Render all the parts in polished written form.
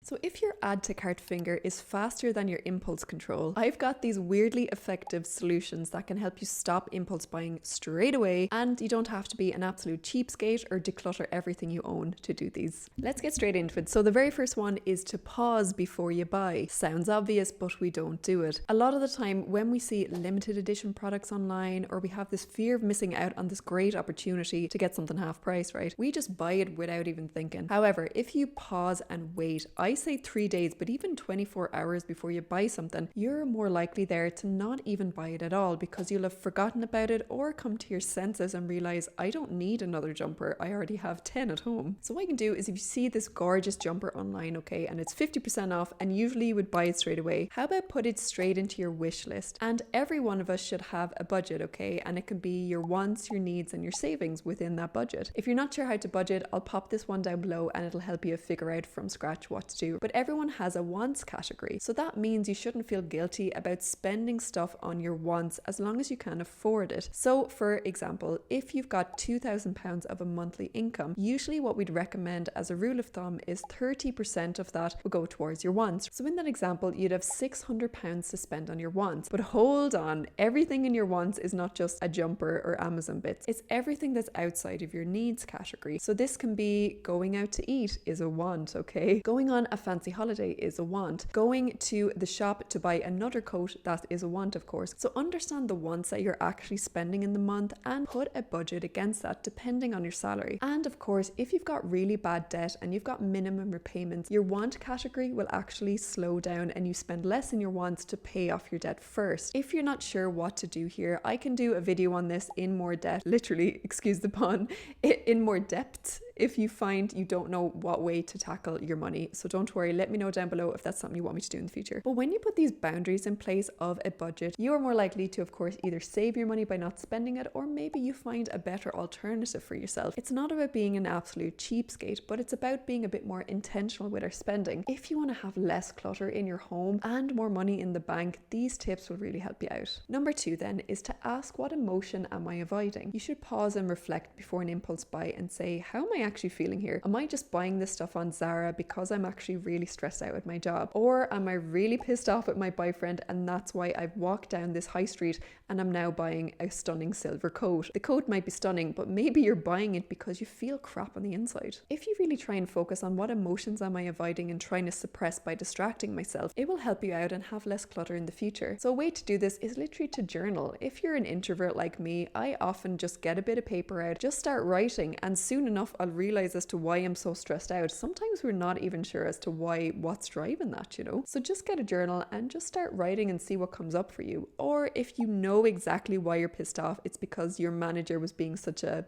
So if your add to cart finger is faster than your impulse control, I've got these weirdly effective solutions that can help you stop impulse buying straight away, and you don't have to be an absolute cheapskate or declutter everything you own to do these. Let's get straight into it. So the very first one is to pause before you buy. Sounds obvious, but we don't do it. A lot of the time when we see limited edition products online, or we have this fear of missing out on this great opportunity to get something half price, right? We just buy it without even thinking. However, if you pause and wait, I say 3 days, but even 24 hours before you buy something, you're more likely there to not even buy it at all because you'll have forgotten about it or come to your senses and realize, I don't need another jumper. I already have 10 at home. So what you can do is if you see this gorgeous jumper online, okay, and it's 50% off and usually you would buy it straight away, how about put it straight into your wish list? And every one of us should have a budget, okay? And it can be your wants, your needs, and your savings within that budget. If you're not sure how to budget, I'll pop this one down below and it'll help you figure out from scratch what to do. But everyone has a wants category. So that means you shouldn't feel guilty about spending stuff on your wants as long as you can afford it. So for example, if you've got £2,000 of a monthly income, usually what we'd recommend as a rule of thumb is 30% of that will go towards your wants. So in that example, you'd have £600 to spend on your wants. But hold on, everything in your wants is not just a jumper or Amazon bits. It's everything that's outside of your needs category. So this can be going out to eat is a want, okay? Going on a fancy holiday is a want. Going to the shop to buy another coat, that is a want, of course. So understand the wants that you're actually spending in the month and put a budget against that depending on your salary. And of course, if you've got really bad debt and you've got minimum repayments, your want category will actually slow down and you spend less in your wants to pay off your debt first. If you're not sure what to do here, I can do a video on this in more depth, literally, excuse the pun, in more depth if you find you don't know what way to tackle your money. So don't worry, let me know down below if that's something you want me to do in the future. But when you put these boundaries in place of a budget, you are more likely to, of course, either save your money by not spending it, or maybe you find a better alternative for yourself. It's not about being an absolute cheapskate, but it's about being a bit more intentional with our spending. If you want to have less clutter in your home and more money in the bank, these tips will really help you out. Number 2 then is to ask, what emotion am I avoiding? You should pause and reflect before an impulse buy and say, how am I actually feeling here? Am I just buying this stuff on Zara because I'm actually really stressed out with my job? Or am I really pissed off at my boyfriend and that's why I've walked down this high street and I'm now buying a stunning silver coat? The coat might be stunning, but maybe you're buying it because you feel crap on the inside. If you really try and focus on what emotions am I avoiding and trying to suppress by distracting myself, it will help you out and have less clutter in the future. So a way to do this is literally to journal. If you're an introvert like me, I often just get a bit of paper out, just start writing, and soon enough I'll realize as to why I'm so stressed out. Sometimes we're not even sure as to what's driving that, you know? So just get a journal and just start writing and see what comes up for you. Or if you know exactly why you're pissed off, it's because your manager was being such a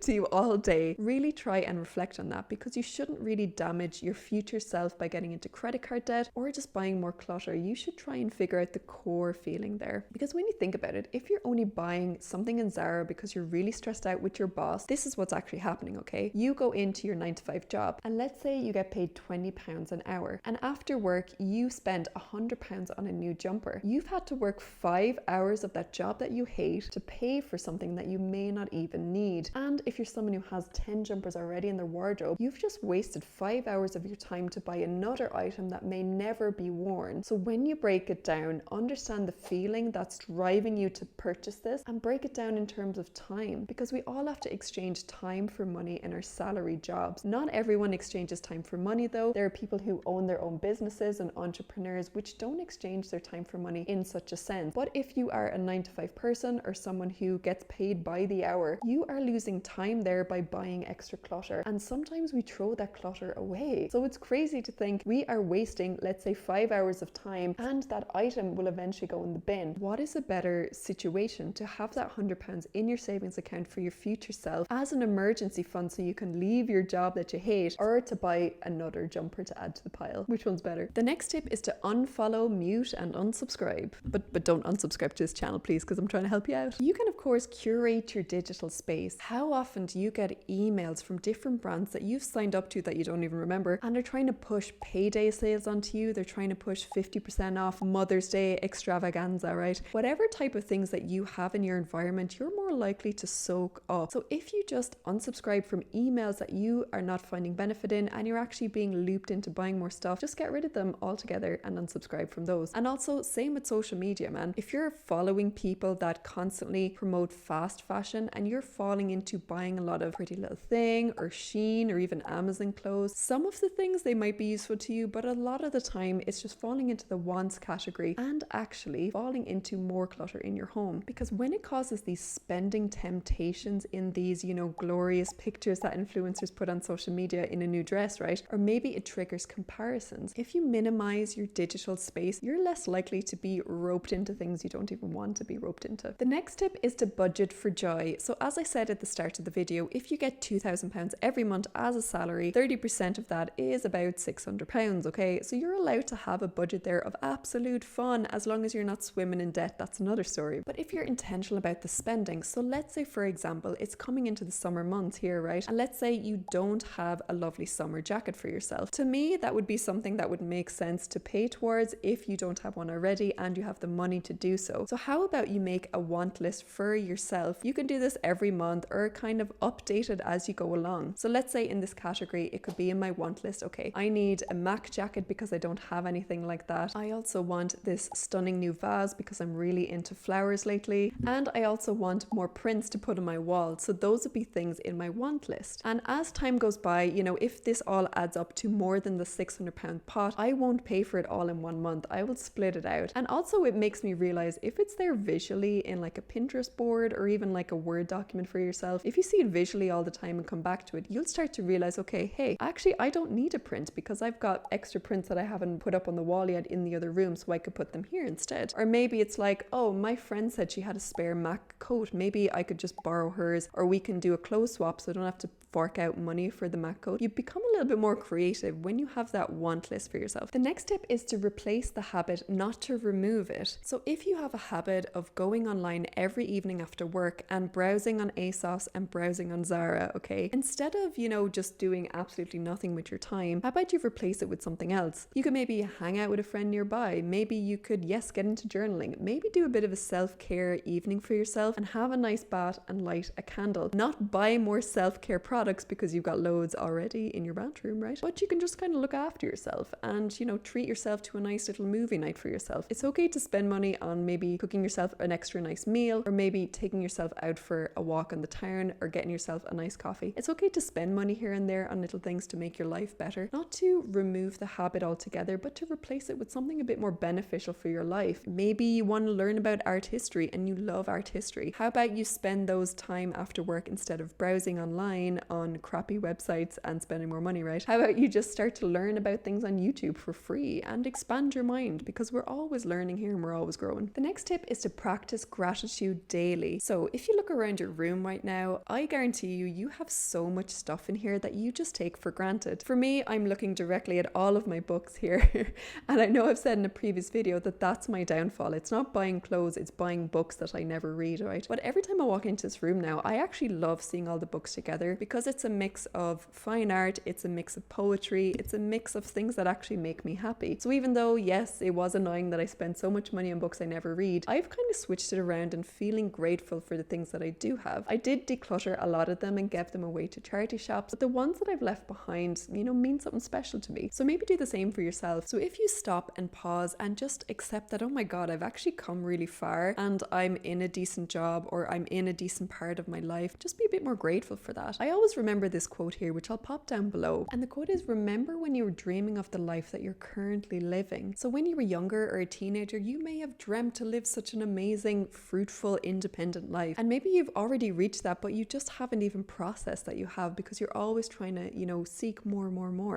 to you all day, really try and reflect on that, because you shouldn't really damage your future self by getting into credit card debt or just buying more clutter. You should try and figure out the core feeling there. Because when you think about it, if you're only buying something in Zara because you're really stressed out with your boss, this is what's actually happening, okay? You go into your 9-to-5 job and let's say you get paid £20 an hour, and after work you spend £100 on a new jumper. You've had to work 5 hours of that job that you hate to pay for something that you may not even need. And if you're someone who has 10 jumpers already in their wardrobe, you've just wasted 5 hours of your time to buy another item that may never be worn. So when you break it down, understand the feeling that's driving you to purchase this and break it down in terms of time, because we all have to exchange time for money in our salary jobs. Not everyone exchanges time for money though. There are people who own their own businesses and entrepreneurs which don't exchange their time for money in such a sense. But if you are a 9-to-5 person or someone who gets paid by the hour, you are losing time there by buying extra clutter, and sometimes we throw that clutter away. So it's crazy to think we are wasting, let's say, 5 hours of time and that item will eventually go in the bin. What is a better situation to have that £100 in your savings account for your future self as an emergency fund so you can leave your job that you hate, or to buy another jumper to add to the pile? Which one's better? The next tip is to unfollow, mute and unsubscribe. But don't unsubscribe to this channel please, because I'm trying to help you out. You can of course curate your digital space. How often often do you get emails from different brands that you've signed up to that you don't even remember, and they're trying to push payday sales onto you? They're trying to push 50% off Mother's Day extravaganza, right? Whatever type of things that you have in your environment, you're more likely to soak up. So if you just unsubscribe from emails that you are not finding benefit in and you're actually being looped into buying more stuff, just get rid of them altogether and unsubscribe from those. And also same with social media, man. If you're following people that constantly promote fast fashion and you're falling into buying a lot of Pretty Little Thing or Shein or even Amazon clothes, some of the things they might be useful to you, but a lot of the time it's just falling into the wants category and actually falling into more clutter in your home. Because when it causes these spending temptations in these, glorious pictures that influencers put on social media in a new dress, right? Or maybe it triggers comparisons. If you minimize your digital space, you're less likely to be roped into things you don't even want to be roped into. The next tip is to budget for joy. So as I said at the start of the video, if you get £2,000 every month as a salary, 30% of that is about £600, okay? So you're allowed to have a budget there of absolute fun as long as you're not swimming in debt. That's another story. But if you're intentional about the spending, so let's say for example, it's coming into the summer months here, right? And let's say you don't have a lovely summer jacket for yourself. To me, that would be something that would make sense to pay towards if you don't have one already and you have the money to do so. So how about you make a want list for yourself? You can do this every month or kind of update it as you go along. So let's say in this category, it could be in my want list. Okay, I need a MAC jacket because I don't have anything like that. I also want this stunning new vase because I'm really into flowers lately. And I also want more prints to put on my wall. So those would be things in my want list. And as time goes by, if this all adds up to more than the £600 pot, I won't pay for it all in 1 month. I will split it out. And also it makes me realize if it's there visually in like a Pinterest board or even like a Word document for yourself, if you see it visually all the time and come back to it, you'll start to realize, okay, hey, actually I don't need a print because I've got extra prints that I haven't put up on the wall yet in the other room, so I could put them here instead. Or maybe it's like, oh, my friend said she had a spare MAC coat. Maybe I could just borrow hers, or we can do a clothes swap so I don't have to fork out money for the MAC coat. You become a little bit more creative when you have that want list for yourself. The next tip is to replace the habit, not to remove it. So if you have a habit of going online every evening after work and browsing on ASOS and browsing on Zara, okay, instead of, just doing absolutely nothing with your time, how about you replace it with something else? You could maybe hang out with a friend nearby. Maybe you could, yes, get into journaling. Maybe do a bit of a self-care evening for yourself and have a nice bath and light a candle. Not buy more self-care products because you've got loads already in your bathroom, right? But you can just kind of look after yourself and, treat yourself to a nice little movie night for yourself. It's okay to spend money on maybe cooking yourself an extra nice meal, or maybe taking yourself out for a walk on the town, or getting yourself a nice coffee. It's okay to spend money here and there on little things to make your life better, not to remove the habit altogether, but to replace it with something a bit more beneficial for your life. Maybe you want to learn about art history and you love art history. How about you spend those time after work instead of browsing online on crappy websites and spending more money, right? How about you just start to learn about things on YouTube for free and expand your mind, because we're always learning here and we're always growing. The next tip is to practice gratitude daily. So if you look around your room right now, I guarantee you have so much stuff in here that you just take for granted. For me, I'm looking directly at all of my books here. And I know I've said in a previous video that that's my downfall. It's not buying clothes, it's buying books that I never read, right? But every time I walk into this room now, I actually love seeing all the books together because it's a mix of fine art, it's a mix of poetry, it's a mix of things that actually make me happy. So even though, yes, it was annoying that I spent so much money on books I never read, I've kind of switched it around and feeling grateful for the things that I do have. I did declutter a lot of them and give them away to charity shops, but the ones that I've left behind, mean something special to me. So maybe do the same for yourself. So if you stop and pause and just accept that, oh my God, I've actually come really far and I'm in a decent job or I'm in a decent part of my life, just be a bit more grateful for that. I always remember this quote here, which I'll pop down below. And the quote is, remember when you were dreaming of the life that you're currently living. So when you were younger or a teenager, you may have dreamt to live such an amazing, fruitful, independent life. And maybe you've already reached that, but you just haven't even processed that you have because you're always trying to, seek more.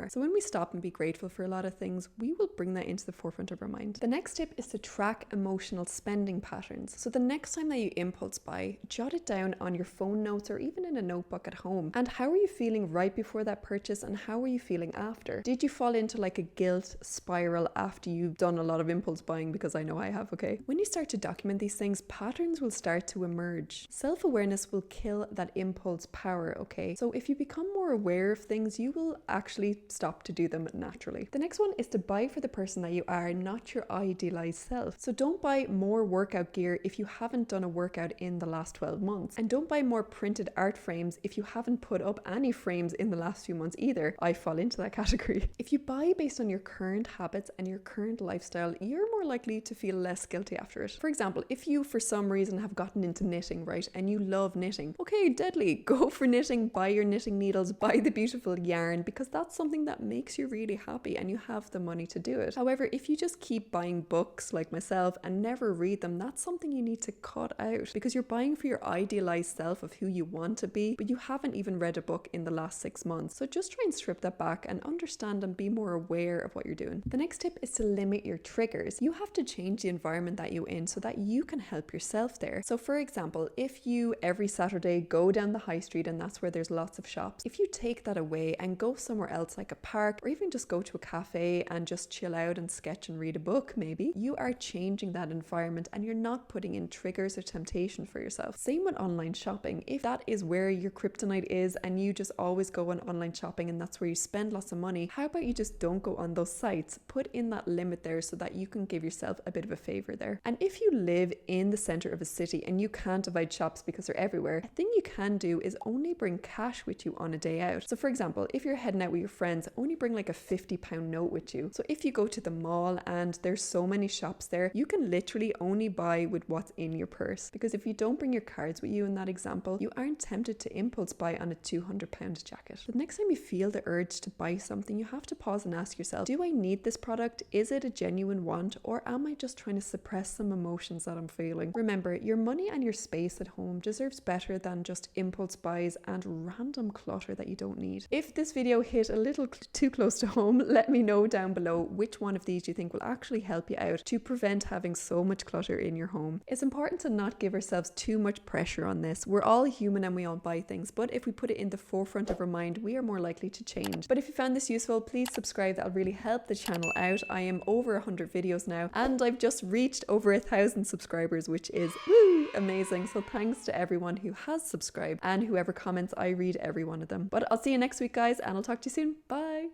So when we stop and be grateful for a lot of things, we will bring that into the forefront of our mind. The next tip is to track emotional spending patterns. So the next time that you impulse buy, jot it down on your phone notes or even in a notebook at home. And how are you feeling right before that purchase and how are you feeling after? Did you fall into like a guilt spiral after you've done a lot of impulse buying? Because I know I have, okay? When you start to document these things, patterns will start to emerge. Self-awareness will kill that impulse power, okay? So if you become more aware of things, you will actually stop to do them naturally. The next one is to buy for the person that you are, not your idealized self. So don't buy more workout gear if you haven't done a workout in the last 12 months. And don't buy more printed art frames if you haven't put up any frames in the last few months either. I fall into that category. If you buy based on your current habits and your current lifestyle, you're more likely to feel less guilty after it. For example, if you for some reason have gotten into knitting, right, and you love knitting, okay, deadly, go for knitting, buy your knitting needles, buy the beautiful yarn, because that's something that makes you really happy and you have the money to do it. However, if you just keep buying books like myself and never read them, that's something you need to cut out, because you're buying for your idealized self of who you want to be, but you haven't even read a book in the last 6 months. So just try and strip that back and understand and be more aware of what you're doing. The next tip is to limit your triggers. You have to change the environment that you're in so that you can help yourself there. So for example, if you every Saturday go down the high street and that's where there's lots of shops, if you take that away and go somewhere else like a park, or even just go to a cafe and just chill out and sketch and read a book, maybe, you are changing that environment and you're not putting in triggers or temptation for yourself. Same with online shopping. If that is where your kryptonite is and you just always go on online shopping and that's where you spend lots of money, how about you just don't go on those sites? Put in that limit there so that you can give yourself a bit of a favor there. And if you live in the center of a city and you can't avoid shops because they're everywhere, a thing you can do is only bring cash with you on a day out. So for example, if you're heading out with your friends, only bring like a £50 note with you. So if you go to the mall and there's so many shops there, you can literally only buy with what's in your purse. Because if you don't bring your cards with you in that example, you aren't tempted to impulse buy on a £200 jacket. The next time you feel the urge to buy something, you have to pause and ask yourself, do I need this product? Is it a genuine want, or am I just trying to suppress some emotions that I'm feeling? Remember, your money and your space at home deserves better than just impulse buys and random clutter that you don't need. If this video hit a little too close to home, let me know down below which one of these you think will actually help you out to prevent having so much clutter in your home. It's important to not give ourselves too much pressure on this. We're all human and we all buy things, but if we put it in the forefront of our mind, we are more likely to change. But if you found this useful, please subscribe. That'll really help the channel out. I am over 100 videos now and I've just reached over 1,000 subscribers, which is amazing. So thanks to everyone who has subscribed, and whoever comments, I read every one of them. But I'll see you next week, guys, and I'll talk to you soon. Bye.